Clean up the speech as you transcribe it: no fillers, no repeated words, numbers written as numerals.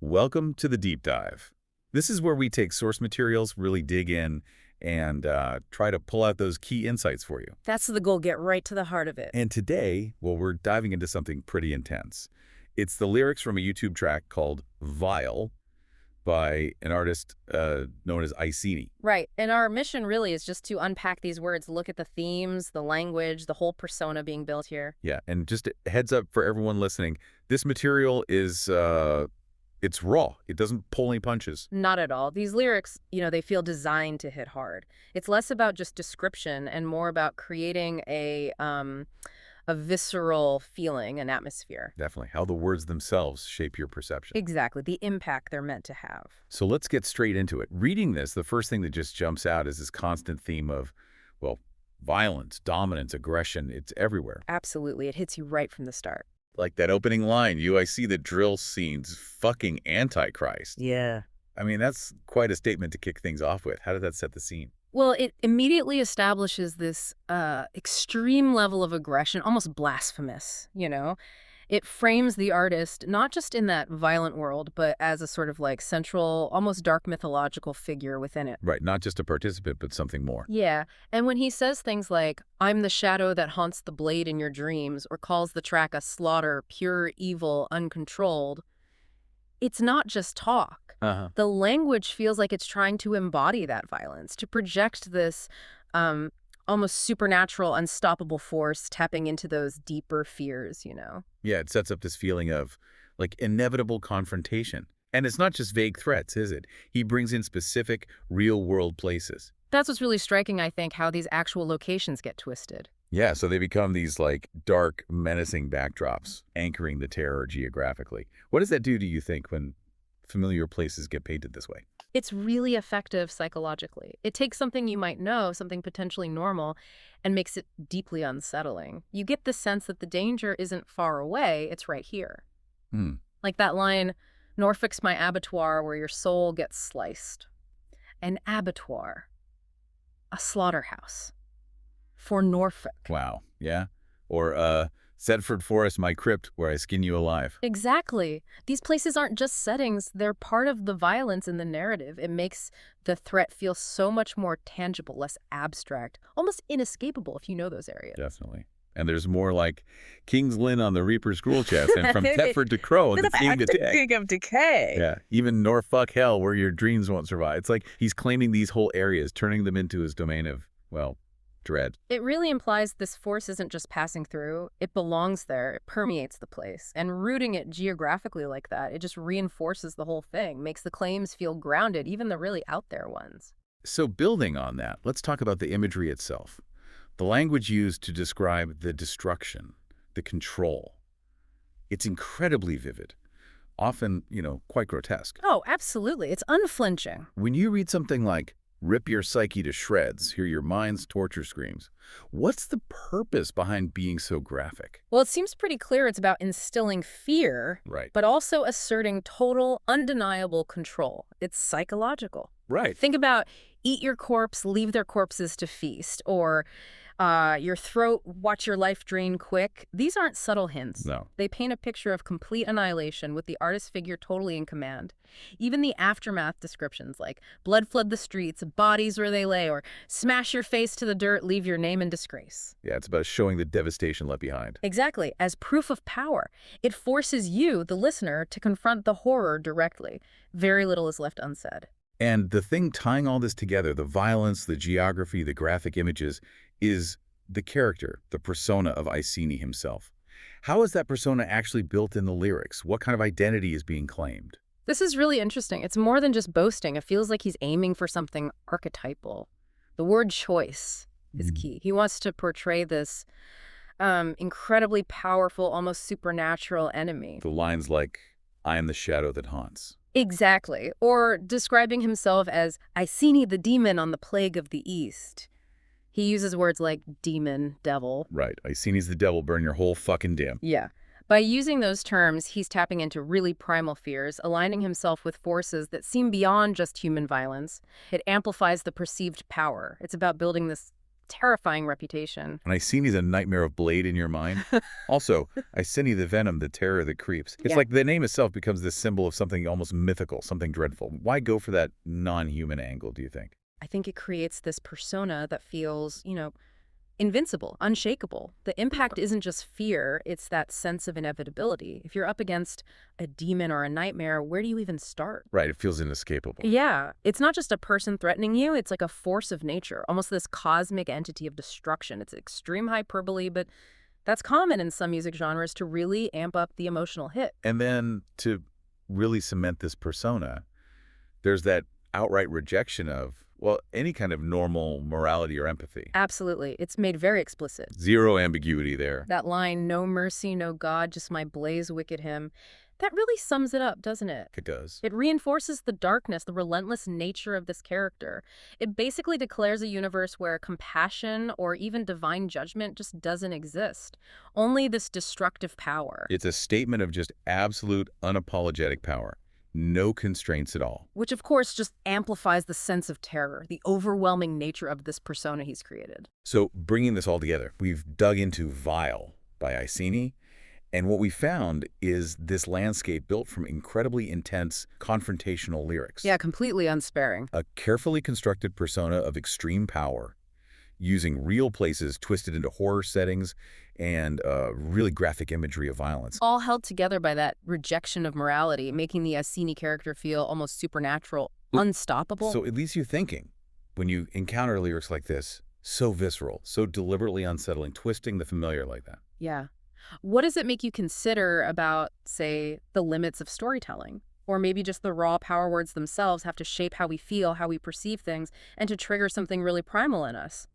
Welcome to the Deep Dive. This is where we take source materials, really dig in, and try to pull out those key insights for you. That's the goal, get right to the heart of it. And today, well, we're diving into something pretty intense. It's the lyrics from a YouTube track called Vile by an artist known as Iceni. Right, and our mission really is just to unpack these words, look at the themes, the language, the whole persona being built here. Yeah, and just a heads up for everyone listening, this material is, it's raw. It doesn't pull any punches. Not at all. These lyrics, they feel designed to hit hard. It's less about just description and more about creating a visceral feeling, an atmosphere. Definitely. How the words themselves shape your perception. Exactly, the impact they're meant to have. So let's get straight into it. Reading this, the first thing that just jumps out is this constant theme of, well, violence, dominance, aggression. It's everywhere. Absolutely, it hits you right from the start. Like that opening line, I see the drill scene's fucking antichrist. Yeah. I mean, that's quite a statement to kick things off with. How did that set the scene? Well, it immediately establishes this extreme level of aggression, almost blasphemous. It frames the artist not just in that violent world, but as a sort of like central, almost dark mythological figure within it. Right, not just a participant, but something more. Yeah, and when he says things like, "I'm the shadow that haunts the blade in your dreams," or calls the track a slaughter, pure evil, uncontrolled, it's not just talk. The language feels like it's trying to embody that violence, to project this almost supernatural, unstoppable force tapping into those deeper fears. Yeah, it sets up this feeling of, like, inevitable confrontation. And it's not just vague threats, is it? He brings in specific, real-world places. That's what's really striking, I think, how these actual locations get twisted. Yeah, so they become these, like, dark, menacing backdrops, anchoring the terror geographically. What does that do, you think, when familiar places get painted this way? It's really effective psychologically. It takes something you might know, something potentially normal, and makes it deeply unsettling. You get the sense that the danger isn't far away, it's right here. Like that line, "Norfolk's my abattoir where your soul gets sliced." An abattoir. A slaughterhouse. For Norfolk. Wow, yeah? Or, Thetford Forest, my crypt, where I skin you alive. Exactly. These places aren't just settings, they're part of the violence in the narrative. It makes the threat feel so much more tangible, less abstract, almost inescapable if you know those areas. Definitely. And there's more like King's Lynn on the Reaper's Gruel chest, and from Thetford to Crow, and the King of decay. Yeah, even Norfolk Hell, where your dreams won't survive. It's like he's claiming these whole areas, turning them into his domain of, well, dread. It really implies this force isn't just passing through, it belongs there, it permeates the place. And rooting it geographically like that, it just reinforces the whole thing, makes the claims feel grounded, even the really out there ones. So building on that, let's talk about the imagery itself. The language used to describe the destruction, the control. It's incredibly vivid, often, quite grotesque. Oh, absolutely. It's unflinching. When you read something like, "Rip your psyche to shreds, hear your mind's torture screams," what's the purpose behind being so graphic? Well, it seems pretty clear it's about instilling fear, Right. but also asserting total, undeniable control. It's psychological. Right. Think about eat your corpse, leave their corpses to feast, or your throat, watch your life drain quick. These aren't subtle hints. No. They paint a picture of complete annihilation with the artist figure totally in command. Even the aftermath descriptions like blood flood the streets, bodies where they lay, or smash your face to the dirt, leave your name in disgrace. Yeah, it's about showing the devastation left behind. Exactly. As proof of power, it forces you, the listener, to confront the horror directly. Very little is left unsaid. And the thing tying all this together, the violence, the geography, the graphic images, is the character, the persona of Iceni himself. How is that persona actually built in the lyrics? What kind of identity is being claimed? This is really interesting. It's more than just boasting. It feels like he's aiming for something archetypal. The word choice is key. He wants to portray this incredibly powerful, almost supernatural enemy. The lines like, "I am the shadow that haunts." Exactly. Or describing himself as Iceni the demon on the plague of the East. He uses words like demon, devil. Right. Iceni's the devil, burn your whole fucking dim. Yeah. By using those terms, he's tapping into really primal fears, aligning himself with forces that seem beyond just human violence. It amplifies the perceived power. It's about building this terrifying reputation. And iceni the nightmare of blade in your mind. Also, iceni the venom, the terror that creeps. It's Yeah. like the name itself becomes this symbol of something almost mythical, something dreadful. Why go for that non-human angle, do you think? I think it creates this persona that feels, invincible, unshakable. The impact isn't just fear, it's that sense of inevitability. If you're up against a demon or a nightmare, where do you even start? Right, it feels inescapable. Yeah, it's not just a person threatening you, it's like a force of nature, almost this cosmic entity of destruction. It's extreme hyperbole, but that's common in some music genres to really amp up the emotional hit. And then to really cement this persona, there's that outright rejection of, well, any kind of normal morality or empathy. Absolutely. It's made very explicit. Zero ambiguity there. That line, no mercy, no God, just my blaze wicked him, that really sums it up, doesn't it? It does. It reinforces the darkness, the relentless nature of this character. It basically declares a universe where compassion or even divine judgment just doesn't exist. Only this destructive power. It's a statement of just absolute, unapologetic power. No constraints at all. Which, of course, just amplifies the sense of terror, the overwhelming nature of this persona he's created. So bringing this all together, we've dug into Vile by Iceni, and what we found is this landscape built from incredibly intense, confrontational lyrics. Yeah, completely unsparing. A carefully constructed persona of extreme power, using real places twisted into horror settings and really graphic imagery of violence. All held together by that rejection of morality, making the iceni character feel almost supernatural, unstoppable. So it leaves you thinking, when you encounter lyrics like this, so visceral, so deliberately unsettling, twisting the familiar like that. Yeah. What does it make you consider about, say, the limits of storytelling? Or maybe just the raw power words themselves have to shape how we feel, how we perceive things, and to trigger something really primal in us?